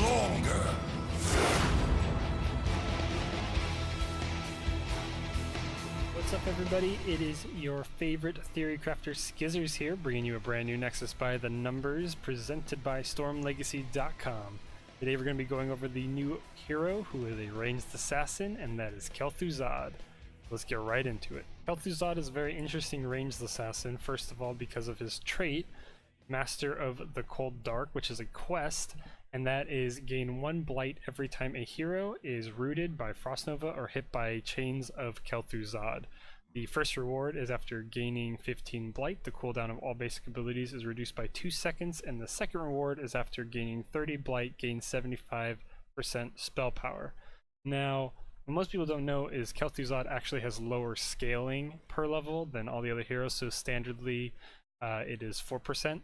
longer. What's up, everybody? It is your favorite theory crafter Skizzors here, bringing you a brand new Nexus by the numbers, presented by stormlegacy.com. Today we're going to be going over the new hero, who is a ranged assassin, and that is Kel'Thuzad. Let's get right into it. Kel'Thuzad is a very interesting ranged assassin, first of all because of his trait, Master of the Cold Dark, which is a quest, and that is gain 1 blight every time a hero is rooted by Frost Nova or hit by chains of Kel'Thuzad. The first reward is after gaining 15 blight. The cooldown of all basic abilities is reduced by 2 seconds, and the second reward is after gaining 30 blight, gain 75% spell power. Now, what most people don't know is Kel'Thuzad actually has lower scaling per level than all the other heroes, so standardly it is 4%.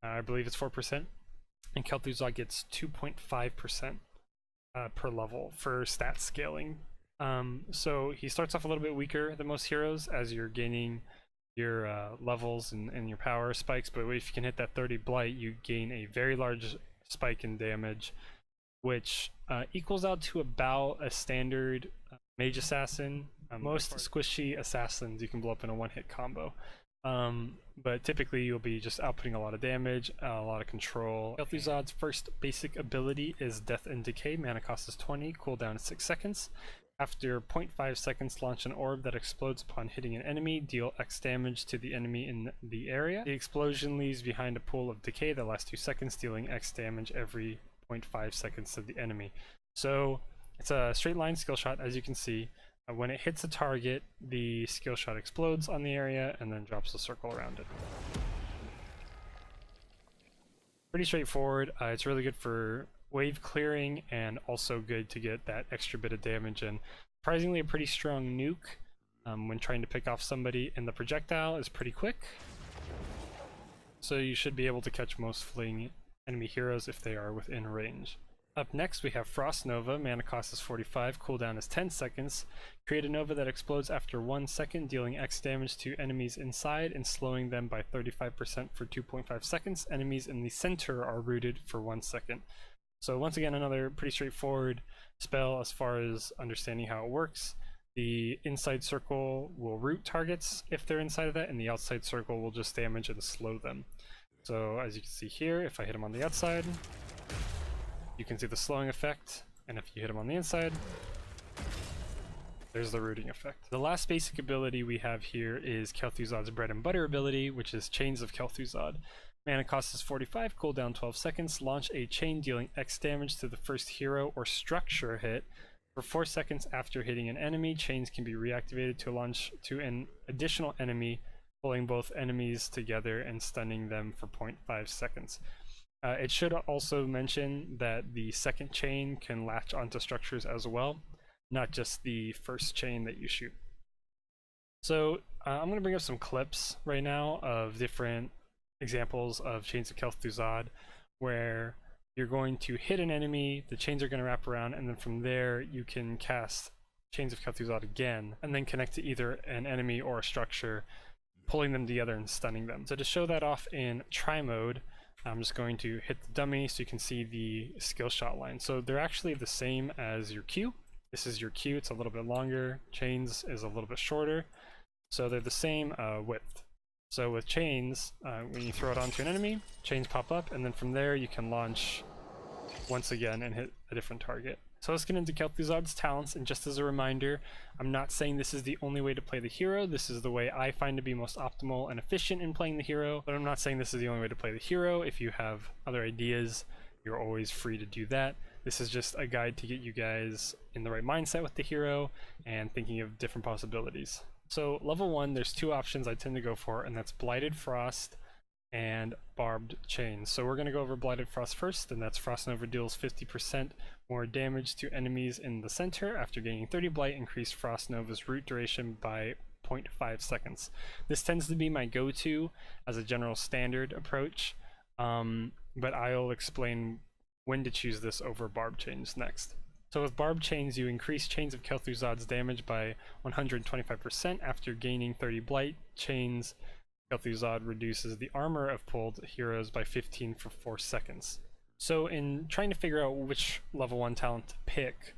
I believe it's 4%. And Kel'Thuzad gets 2.5% per level for stat scaling. So he starts off a little bit weaker than most heroes as you're gaining your levels and your power spikes, but if you can hit that 30 blight, you gain a very large spike in damage, which equals out to about a standard mage assassin. Most squishy assassins you can blow up in a one-hit combo. But typically you'll be just outputting a lot of damage, a lot of control. Kel'Thuzad's first basic ability is Death and Decay. Mana cost is 20, cooldown is 6 seconds. After 0.5 seconds, launch an orb that explodes upon hitting an enemy. Deal X damage to the enemy in the area. The explosion leaves behind a pool of decay that lasts 2 seconds, dealing X damage every 0.5 seconds to the enemy. So it's a straight line skill shot, as you can see. When it hits a target, the skill shot explodes on the area and then drops a circle around it. Pretty straightforward. It's really good for wave clearing and also good to get that extra bit of damage, and surprisingly a pretty strong nuke when trying to pick off somebody, and the projectile is pretty quick. So you should be able to catch most fleeing enemy heroes if they are within range. Up next we have Frost Nova. Mana cost is 45, cooldown is 10 seconds. Create a Nova that explodes after 1 second, dealing X damage to enemies inside and slowing them by 35% for 2.5 seconds. Enemies in the center are rooted for 1 second. So once again, another pretty straightforward spell as far as understanding how it works. The inside circle will root targets if they're inside of that, and the outside circle will just damage and slow them. So as you can see here, if I hit them on the outside, you can see the slowing effect, and if you hit him on the inside, there's the rooting effect. The last basic ability we have here is Kel'Thuzad's bread and butter ability, which is Chains of Kel'Thuzad. Mana cost is 45, cooldown 12 seconds. Launch a chain dealing X damage to the first hero or structure hit. For 4 seconds after hitting an enemy, chains can be reactivated to launch to an additional enemy, pulling both enemies together and stunning them for 0.5 seconds. It should also mention that the second chain can latch onto structures as well, not just the first chain that you shoot. So I'm going to bring up some clips right now of different examples of Chains of Kel'Thuzad, where you're going to hit an enemy, the chains are going to wrap around, and then from there you can cast Chains of Kel'Thuzad again, and then connect to either an enemy or a structure, pulling them together and stunning them. So to show that off in try mode, I'm just going to hit the dummy so you can see the skill shot line. So they're actually the same as your Q. This is your Q, it's a little bit longer. Chains is a little bit shorter. So they're the same width. So with chains, when you throw it onto an enemy, chains pop up, and then from there you can launch once again and hit a different target. So let's get into Kel'Thuzad's talents, and just as a reminder, I'm not saying this is the only way to play the hero. This is the way I find to be most optimal and efficient in playing the hero, but I'm not saying this is the only way to play the hero. If you have other ideas, you're always free to do that. This is just a guide to get you guys in the right mindset with the hero and thinking of different possibilities. So level 1, there's 2 options I tend to go for, and that's Blighted Frost and Barbed Chains. So we're going to go over Blighted Frost first, and that's Frost Nova deals 50% more damage to enemies in the center. After gaining 30 blight, increase Frost Nova's root duration by 0.5 seconds. This tends to be my go-to as a general standard approach, but I'll explain when to choose this over Barbed Chains next. So with Barbed Chains, you increase Chains of Kel'Thuzad's damage by 125% after gaining 30 blight. Chains Kel'Thuzad reduces the armor of pulled heroes by 15 for 4 seconds. So in trying to figure out which level 1 talent to pick,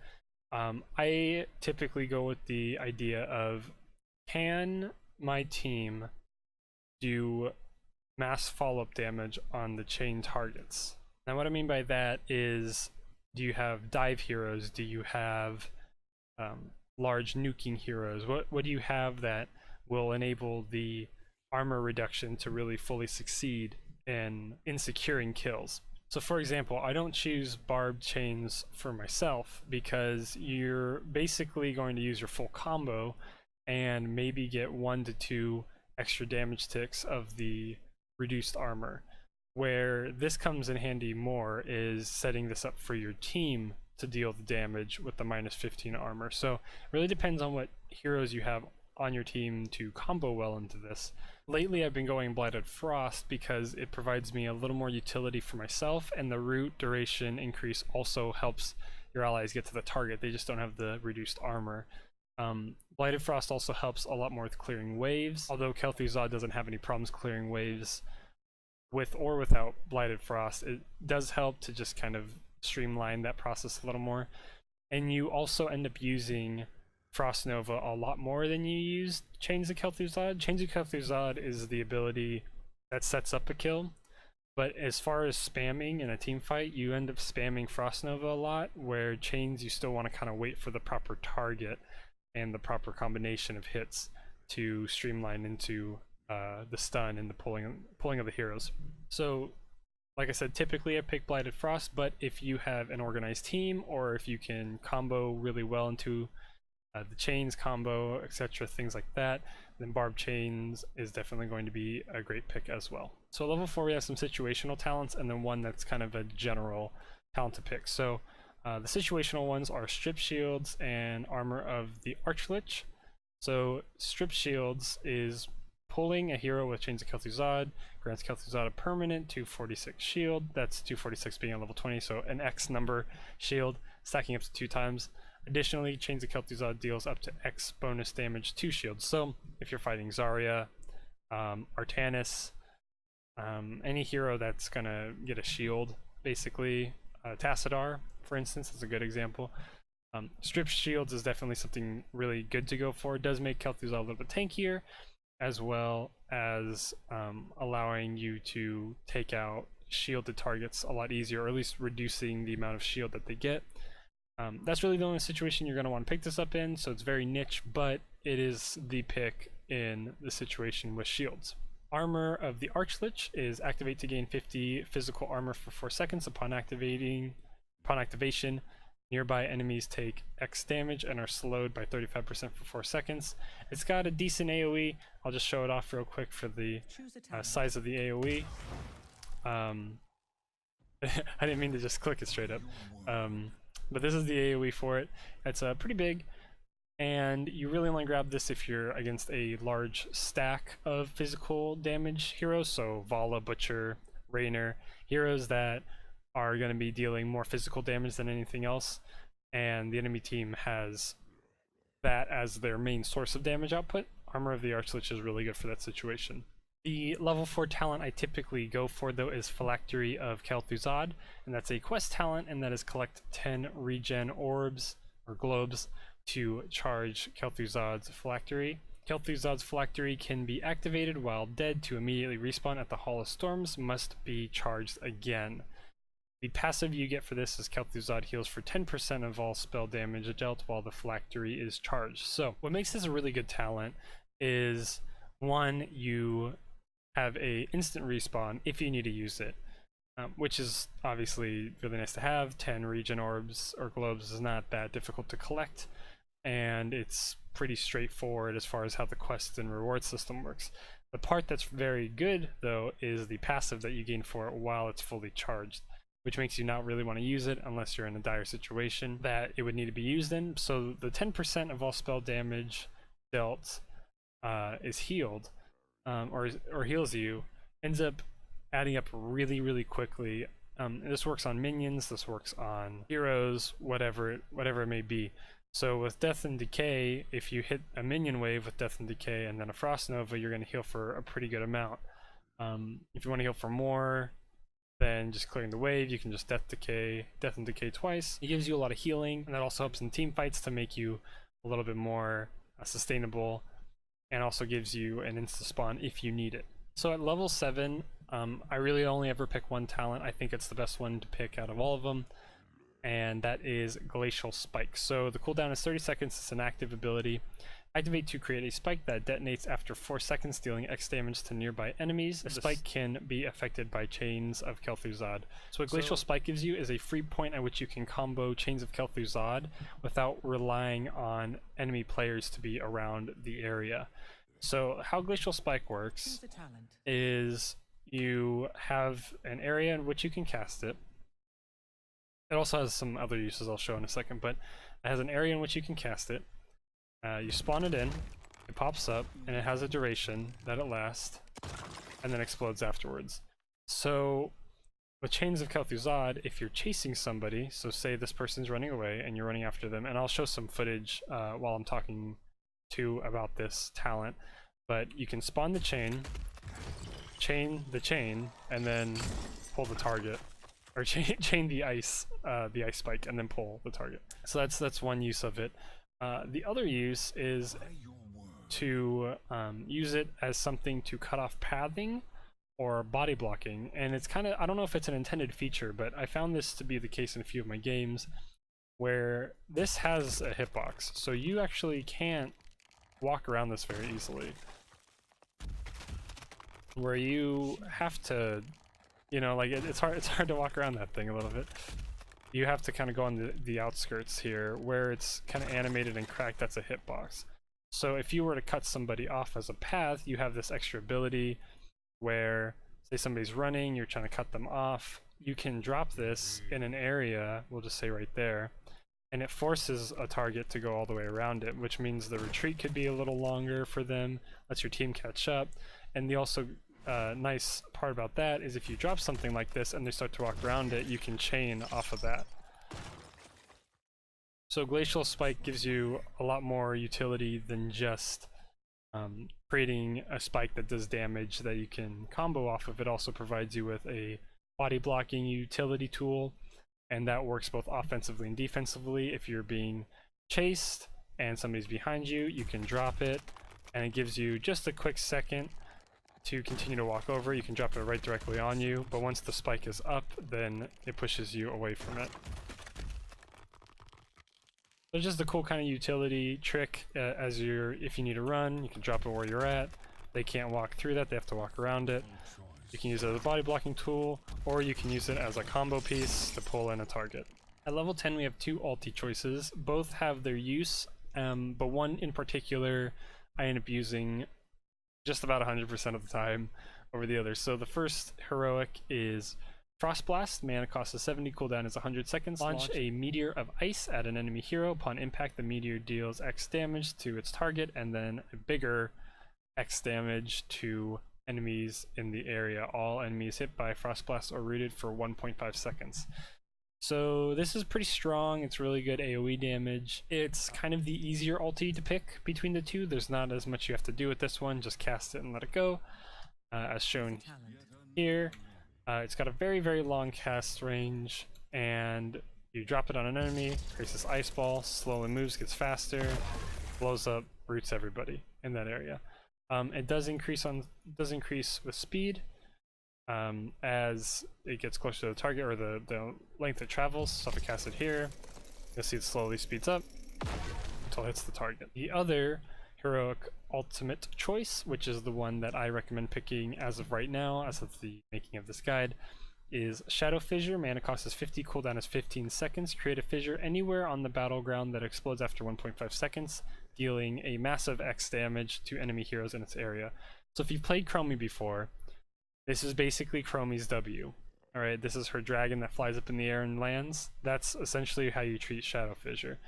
I typically go with the idea of, can my team do mass follow-up damage on the chain targets? Now what I mean by that is, do you have dive heroes? Do you have large nuking heroes? What do you have that will enable the armor reduction to really fully succeed in securing kills? So for example, I don't choose barbed chains for myself because you're basically going to use your full combo and maybe get 1 to 2 extra damage ticks of the reduced armor. Where this comes in handy more is setting this up for your team to deal the damage with the -15 armor. So it really depends on what heroes you have on your team to combo well into this. Lately I've been going Blighted Frost because it provides me a little more utility for myself, and the root duration increase also helps your allies get to the target. They just don't have the reduced armor. Blighted Frost also helps a lot more with clearing waves, although Kel'Thuzad doesn't have any problems clearing waves with or without Blighted Frost. It does help to just kind of streamline that process a little more. And you also end up using Frost Nova a lot more than you use Chains of Kel'Thuzad. Chains of Kel'Thuzad is the ability that sets up a kill, but as far as spamming in a team fight, you end up spamming Frost Nova a lot, where Chains you still want to kind of wait for the proper target and the proper combination of hits to streamline into the stun and the pulling of the heroes. So like I said, typically I pick Blighted Frost, but if you have an organized team, or if you can combo really well into the chains combo, etc., things like that, then barbed chains is definitely going to be a great pick as well. So level 4 we have some situational talents, and then one that's kind of a general talent to pick. So the situational ones are strip shields and armor of the archlich. So strip shields is pulling a hero with Chains of Kel'Thuzad, grants Kel'Thuzad a permanent 246 shield. That's 246 being a level 20, so an X number shield, stacking up to 2 times. Additionally, Chains of Kel'Thuzad deals up to X bonus damage to shields. So if you're fighting Zarya, Artanis, any hero that's gonna get a shield, basically, Tassadar, for instance, is a good example. Strip shields is definitely something really good to go for. It does make Kel'Thuzad a little bit tankier, as well as allowing you to take out shielded targets a lot easier, or at least reducing the amount of shield that they get. That's really the only situation you're going to want to pick this up in, so it's very niche, but it is the pick in the situation with shields. Armor of the archlich is activate to gain 50 physical armor for 4 seconds. Upon activation, nearby enemies take X damage and are slowed by 35% for 4 seconds. It's got a decent AoE. I'll just show it off real quick for the size of the AoE. I didn't mean to just click it straight up. But this is the AoE for it. It's pretty big, and you really want to grab this if you're against a large stack of physical damage heroes, so Vala, Butcher, Raynor, heroes that are going to be dealing more physical damage than anything else, and the enemy team has that as their main source of damage output. Armor of the Archlich is really good for that situation. The level 4 talent I typically go for, though, is Phylactery of Kel'Thuzad, and that's a quest talent, and that is collect 10 regen orbs or globes to charge Kel'Thuzad's Phylactery. Kel'Thuzad's Phylactery can be activated while dead to immediately respawn at the Hall of Storms, must be charged again. The passive you get for this is Kel'Thuzad heals for 10% of all spell damage dealt while the Phylactery is charged. So what makes this a really good talent is, one, you have a instant respawn if you need to use it, which is obviously really nice to have. 10 regen orbs or globes is not that difficult to collect, and it's pretty straightforward as far as how the quest and reward system works. The part that's very good, though, is the passive that you gain for it while it's fully charged, which makes you not really want to use it unless you're in a dire situation that it would need to be used in. So the 10% of all spell damage dealt is healed, or heals you, ends up adding up really quickly. This works on minions, this works on heroes, whatever it may be. So with Death and Decay, if you hit a minion wave with Death and Decay and then a Frost Nova, you're going to heal for a pretty good amount. If you want to heal for more, then just clearing the wave, you can just death and decay twice. It gives you a lot of healing, and that also helps in team fights to make you a little bit more sustainable, and also gives you an insta spawn if you need it. So at level 7, I really only ever pick one talent. I think it's the best one to pick out of all of them, and that is Glacial Spike. So the cooldown is 30 seconds, it's an active ability. Activate to create a spike that detonates after 4 seconds, dealing X damage to nearby enemies. The spike can be affected by Chains of Kel'Thuzad. So what Glacial Spike gives you is a free point at which you can combo Chains of Kel'Thuzad without relying on enemy players to be around the area. So how Glacial Spike works is you have an area in which you can cast it. It also has some other uses I'll show in a second, but it has an area in which you can cast it. You spawn it in, it pops up, and it has a duration that it lasts, and then explodes afterwards. So with Chains of Kel'Thuzad, if you're chasing somebody, so say this person's running away and you're running after them, and I'll show some footage while I'm talking about this talent, but you can spawn the chain the chain, and then pull the target, or chain the ice spike, and then pull the target. So that's one use of it. The other use is to use it as something to cut off pathing or body blocking, and it's kind of, I don't know if it's an intended feature, but I found this to be the case in a few of my games where this has a hitbox, so you actually can't walk around this very easily, where you have to, you know, like it's hard to walk around that thing a little bit. You have to kind of go on the outskirts here where it's kind of animated and cracked. That's a hitbox. So if you were to cut somebody off as a path, you have this extra ability where, say somebody's running, you're trying to cut them off, you can drop this in an area, we'll just say right there, and it forces a target to go all the way around it, which means the retreat could be a little longer for them, lets your team catch up. And the also nice part about that is if you drop something like this and they start to walk around it, you can chain off of that. So Glacial Spike gives you a lot more utility than just creating a spike that does damage that you can combo off of. It also provides you with a body blocking utility tool, and that works both offensively and defensively. If you're being chased and somebody's behind you, you can drop it, and it gives you just a quick second to continue to walk over. You can drop it right directly on you, but once the spike is up, then it pushes you away from it. So just a cool kind of utility trick. If you need to run, you can drop it where you're at. They can't walk through that, they have to walk around it. You can use it as a body blocking tool, or you can use it as a combo piece to pull in a target. At level 10 we have 2 ulti choices. Both have their use, but one in particular I end up using just about 100% of the time over the others. So the first heroic is Frost Blast. Mana cost is 70, cooldown is 100 seconds. Launch a meteor of ice at an enemy hero. Upon impact, the meteor deals X damage to its target, and then a bigger X damage to enemies in the area. All enemies hit by Frost Blast are rooted for 1.5 seconds. So this is pretty strong, it's really good AoE damage. It's kind of the easier ulti to pick between the two. There's not as much you have to do with this one, just cast it and let it go, as shown here. It's got a very, very long cast range, and you drop it on an enemy, creates this ice ball, slowly moves, gets faster, blows up, roots everybody in that area. It does increase with speed, as it gets closer to the target, or the length it travels. So if I cast it here, you'll see it slowly speeds up until it hits the target. The other heroic ultimate choice, which is the one that I recommend picking as of right now, as of the making of this guide, is Shadow Fissure. Mana cost is 50, cooldown is 15 seconds. Create a fissure anywhere on the battleground that explodes after 1.5 seconds, dealing a massive X damage to enemy heroes in its area. So if you've played Chromie before, this is basically Chromie's W. Alright, this is her dragon that flies up in the air and lands. That's essentially how you treat Shadow Fissure.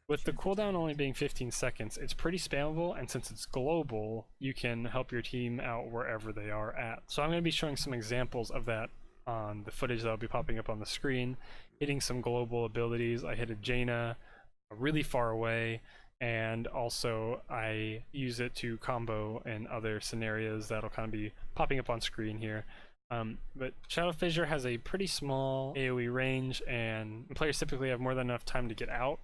With the cooldown only being 15 seconds, it's pretty spammable, and since it's global, you can help your team out wherever they are at. So I'm going to be showing some examples of that on the footage that will be popping up on the screen, hitting some global abilities. I hit a Jaina really far away, and also I use it to combo in other scenarios that'll kind of be popping up on screen here. But Shadow Fissure has a pretty small AoE range, and players typically have more than enough time to get out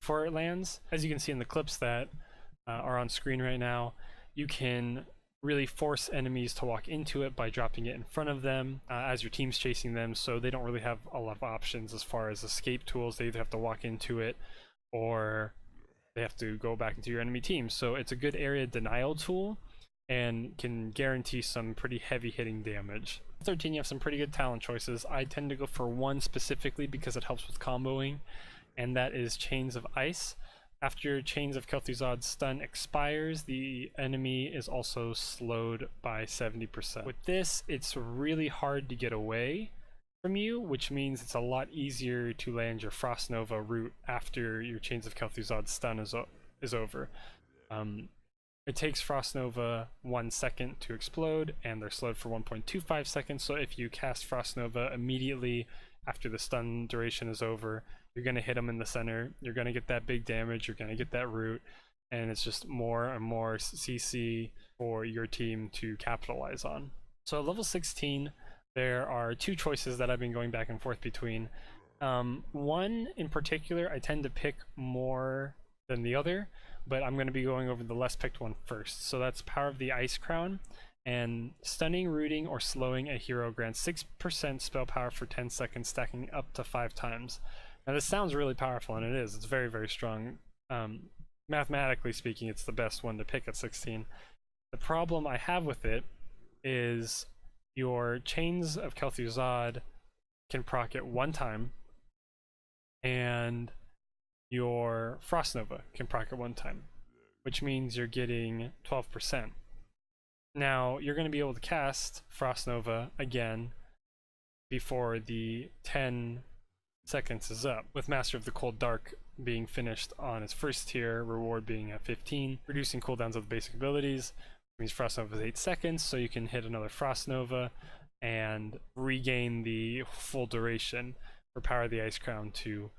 before it lands. As you can see in the clips that are on screen right now, you can really force enemies to walk into it by dropping it in front of them as your team's chasing them, so they don't really have a lot of options as far as escape tools. They either have to walk into it or they have to go back into your enemy team. So it's a good area denial tool and can guarantee some pretty heavy hitting damage. 13, you have some pretty good talent choices. I tend to go for one specifically because it helps with comboing, and that is Chains of Ice. After Chains of Kel'Thuzad's stun expires, the enemy is also slowed by 70%. With this, it's really hard to get away from you, which means it's a lot easier to land your Frost Nova route after your Chains of Kel'Thuzad's stun is over. It takes Frost Nova 1 second to explode, and they're slowed for 1.25 seconds, so if you cast Frost Nova immediately after the stun duration is over, you're going to hit them in the center, you're going to get that big damage, you're going to get that root, and it's just more and more CC for your team to capitalize on. So at level 16, there are two choices that I've been going back and forth between. One in particular, I tend to pick more than the other, but I'm going to be going over the less picked one first. So that's Power of the Ice Crown, and stunning, rooting, or slowing a hero grants 6% spell power for 10 seconds, stacking up to 5 times. Now this sounds really powerful, and it is. It's very, very strong. Mathematically speaking, it's the best one to pick at 16. The problem I have with it is your Chains of Kel'Thuzad can proc it 1 time, and your Frost Nova can proc it 1 time, which means you're getting 12%. Now, you're going to be able to cast Frost Nova again before the 10 seconds is up, with Master of the Cold Dark being finished on its first tier, reward being at 15, reducing cooldowns of the basic abilities, which means Frost Nova is 8 seconds, so you can hit another Frost Nova and regain the full duration for Power of the Ice Crown to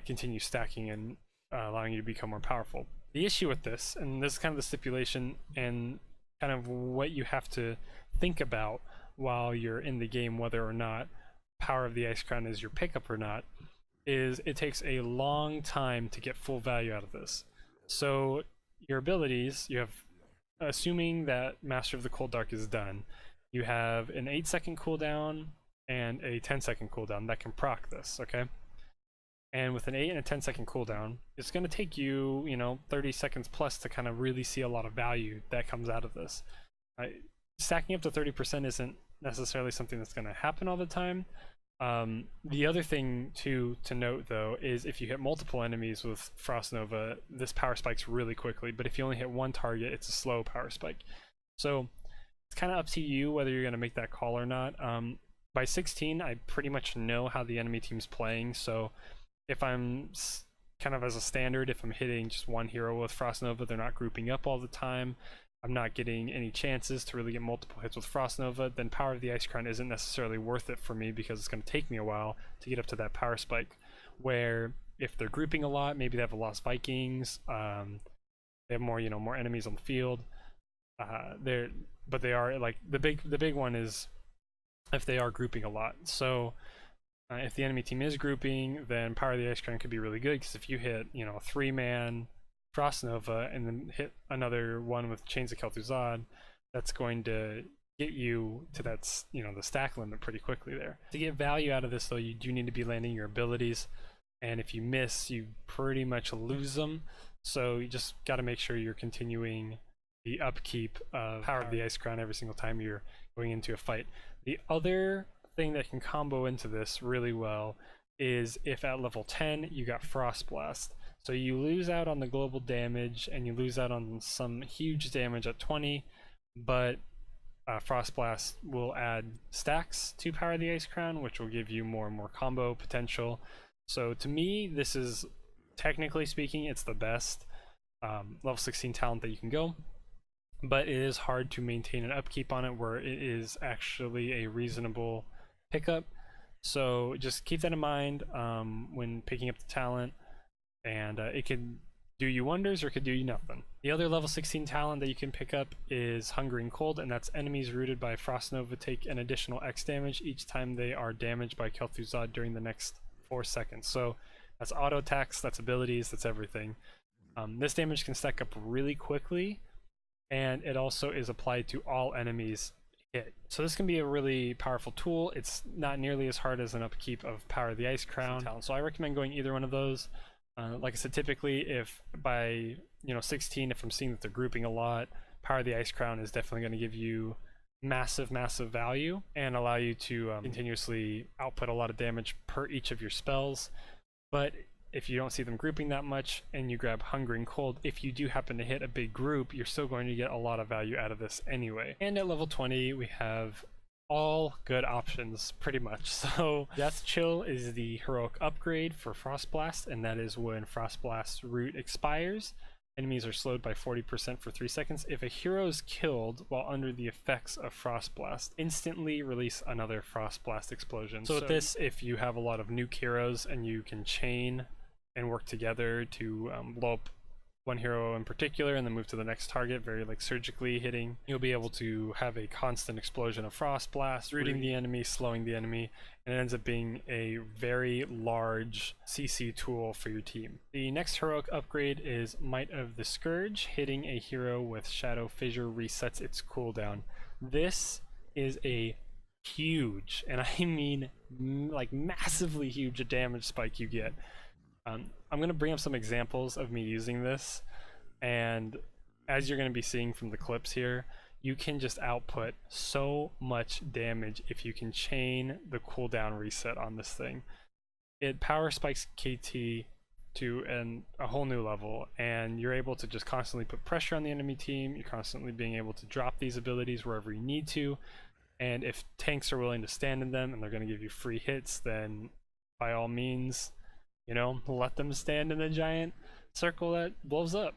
continue stacking and allowing you to become more powerful. The issue with this, and this is kind of the stipulation and kind of what you have to think about while you're in the game, whether or not Power of the Ice Crown is your pickup or not, is it takes a long time to get full value out of this. So your abilities, you have, assuming that Master of the Cold Dark is done, you have an 8-second cooldown and a 10-second cooldown that can proc this, okay? And with an 8 and a 10-second cooldown, it's going to take you, 30 seconds plus to kind of really see a lot of value that comes out of this. Stacking up to 30% isn't necessarily something that's going to happen all the time. The other thing to note, though, is if you hit multiple enemies with Frost Nova, this power spikes really quickly, but if you only hit one target, it's a slow power spike. So it's kind of up to you whether you're going to make that call or not. By 16, I pretty much know how the enemy team's playing, so if I'm kind of as a standard, if I'm hitting just one hero with Frost Nova, they're not grouping up all the time, I'm not getting any chances to really get multiple hits with Frost Nova, then Power of the Ice Crown isn't necessarily worth it for me because it's going to take me a while to get up to that power spike. Where if they're grouping a lot, maybe they have a Lost Vikings, they have more, more enemies on the field. But they are like the big one is if they are grouping a lot. So if the enemy team is grouping, then Power of the Ice Crown could be really good, because if you hit, a 3-man Frost Nova and then hit another one with Chains of Kel'Thuzad, that's going to get you to that, the stack limit pretty quickly there. To get value out of this, though, you do need to be landing your abilities, and if you miss, you pretty much lose them. So you just got to make sure you're continuing the upkeep of Power of the Ice Crown every single time you're going into a fight. The other thing that can combo into this really well is if at level 10 you got Frost Blast. So you lose out on the global damage and you lose out on some huge damage at 20, but Frost Blast will add stacks to Power of the Ice Crown, which will give you more and more combo potential. So to me, this is, technically speaking, it's the best level 16 talent that you can go, but it is hard to maintain an upkeep on it where it is actually a reasonable pickup. So just keep that in mind when picking up the talent, and it can do you wonders or could do you nothing. The other level 16 talent that you can pick up is Hungering Cold, and that's enemies rooted by Frost Nova take an additional X damage each time they are damaged by Kel'Thuzad during the next 4 seconds. So that's auto attacks, that's abilities, that's everything. This damage can stack up really quickly, and it also is applied to all enemies hit. So this can be a really powerful tool. It's not nearly as hard as an upkeep of Power of the Ice Crown, so I recommend going either one of those. Like I said, typically if by 16, if I'm seeing that they're grouping a lot, Power of the Ice Crown is definitely going to give you massive value and allow you to continuously output a lot of damage per each of your spells. But if you don't see them grouping that much and you grab Hungering Cold, if you do happen to hit a big group, you're still going to get a lot of value out of this anyway. And at level 20 we have all good options pretty much. So Death Chill is the heroic upgrade for Frost Blast, and that is when Frost Blast root expires, enemies are slowed by 40% for 3 seconds. If a hero is killed while under the effects of Frost Blast, instantly release another Frost Blast explosion. So with this, if you have a lot of nuke heroes and you can chain and work together to blow up one hero in particular and then move to the next target, very like surgically hitting, you'll be able to have a constant explosion of Frost Blast, rooting the enemy, slowing the enemy, and it ends up being a very large CC tool for your team. The next heroic upgrade is Might of the Scourge. Hitting a hero with Shadow Fissure resets its cooldown. This is a huge, and I mean like massively huge, damage spike you get. I'm going to bring up some examples of me using this, and as you're going to be seeing from the clips here, you can just output so much damage if you can chain the cooldown reset on this thing. It power spikes KT to a whole new level, and you're able to just constantly put pressure on the enemy team. You're constantly being able to drop these abilities wherever you need to, and if tanks are willing to stand in them and they're going to give you free hits, then by all means, let them stand in the giant circle that blows up.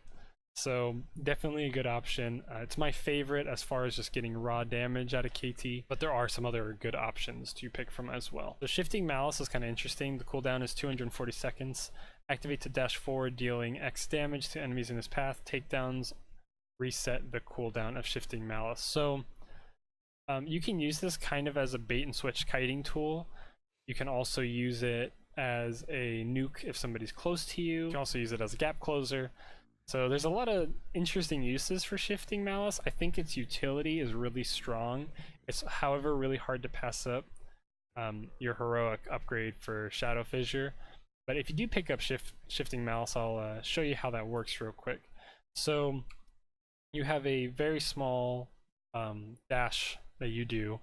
So definitely a good option. It's my favorite as far as just getting raw damage out of KT, but there are some other good options to pick from as well. The Shifting Malice is kind of interesting. The cooldown is 240 seconds. Activate to dash forward, dealing X damage to enemies in his path. Takedowns reset the cooldown of Shifting Malice. So you can use this kind of as a bait and switch kiting tool. You can also use it as a nuke if somebody's close to you. You can also use it as a gap closer. So there's a lot of interesting uses for Shifting Malice. I think its utility is really strong. It's, however, really hard to pass up your heroic upgrade for Shadow Fissure. But if you do pick up Shifting Malice, I'll show you how that works real quick. So you have a very small dash that you do.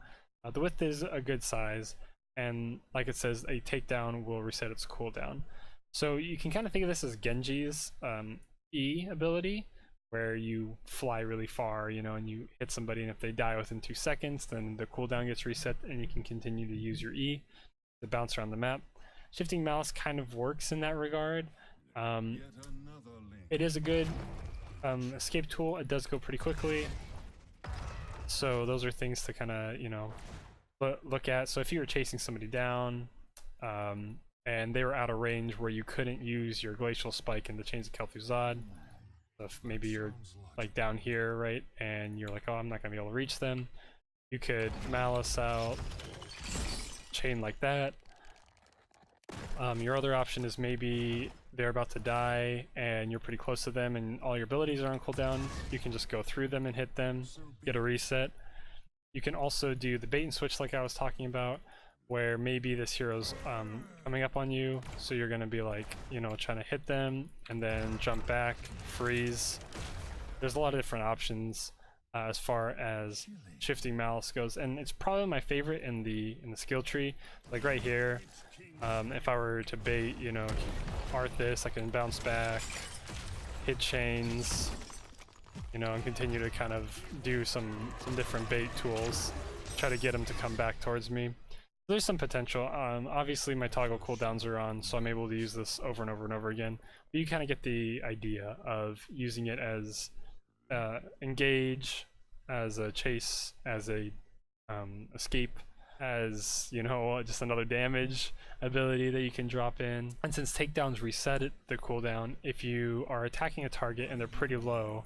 The width is a good size, and like it says, a takedown will reset its cooldown. So you can kind of think of this as Genji's E ability, where you fly really far, and you hit somebody, and if they die within 2 seconds, then the cooldown gets reset and you can continue to use your E to bounce around the map. Shifting Malice kind of works in that regard. It is a good escape tool. It does go pretty quickly. So those are things to kind of, look at. So if you were chasing somebody down and they were out of range where you couldn't use your glacial spike in the chains of Kel'Thuzad, so if maybe you're like down here, right, and you're like, oh, I'm not gonna be able to reach them, you could Malice out, chain like that. Your other option is maybe they're about to die and you're pretty close to them and all your abilities are on cooldown. You can just go through them and hit them, get a reset. You can also do the bait and switch like I was talking about, where maybe this hero's coming up on you, so you're gonna be like, trying to hit them and then jump back, freeze. There's a lot of different options as far as Shifting Malice goes, and it's probably my favorite in the skill tree. Like right here, if I were to bait, Arthas, I can bounce back, hit chains, and continue to kind of do some different bait tools, try to get them to come back towards me. There's some potential. Obviously my toggle cooldowns are on, so I'm able to use this over and over and over again. But you kind of get the idea of using it as engage, as a chase, as a escape, as, you know, just another damage ability that you can drop in. And since takedowns reset the cooldown, if you are attacking a target and they're pretty low,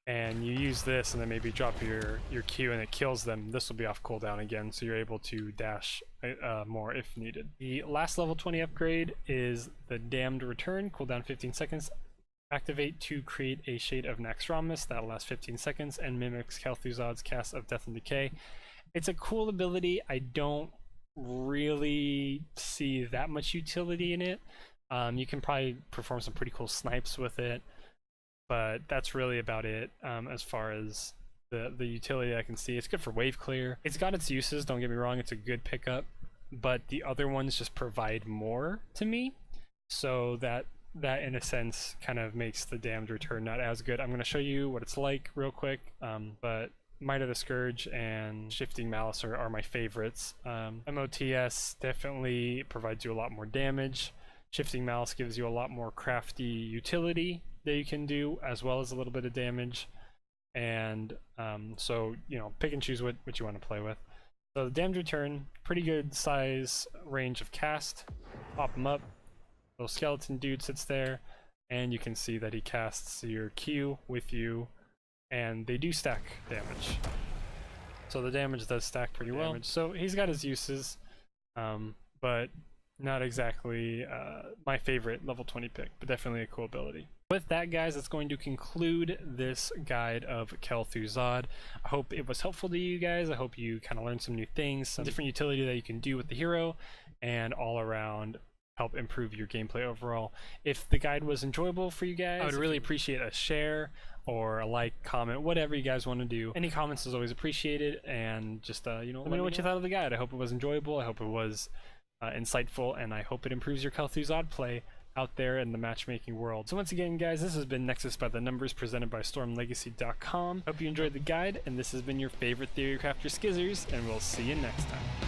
and you use this and then maybe drop your Q and it kills them, this will be off cooldown again, so you're able to dash more if needed. The last level 20 upgrade is the Damned Return, cooldown 15 seconds. Activate to create a shade of naxxramas that lasts 15 seconds and mimics Kel'Thuzad's cast of Death and Decay. It's a cool ability. I don't really see that much utility in it. You can probably perform some pretty cool snipes with it, but that's really about it as far as the utility I can see. It's good for wave clear. It's got its uses, don't get me wrong, it's a good pickup, but the other ones just provide more to me, so that in a sense kind of makes the Damned Return not as good. I'm going to show you what it's like real quick, but Might of the Scourge and Shifting Malice are my favorites. MOTS definitely provides you a lot more damage. Shifting Malice gives you a lot more crafty utility that you can do, as well as a little bit of damage. And so, you know, pick and choose what you want to play with. So the Damned Return, pretty good size range of cast. Pop him up. Little skeleton dude sits there, and you can see that he casts your Q with you, and they do stack damage. So the damage does stack pretty well. So he's got his uses, but not exactly my favorite level 20 pick, but definitely a cool ability. With that, guys, that's going to conclude this guide of Kel'Thuzad. I hope it was helpful to you guys. I hope you kind of learned some new things, some different utility that you can do with the hero, and all around help improve your gameplay overall. If the guide was enjoyable for you guys, I would really appreciate a share or a like, comment, whatever you guys want to do. Any comments is always appreciated, and just you know, let me know what you thought of the guide. I hope it was enjoyable, I hope it was insightful, and I hope it improves your Kel'Thuzad play out there in the matchmaking world. So once again, guys, this has been Nexus by the Numbers, presented by stormlegacy.com. Hope you enjoyed the guide, and this has been your favorite theory crafter, Skizzors, and we'll see you next time.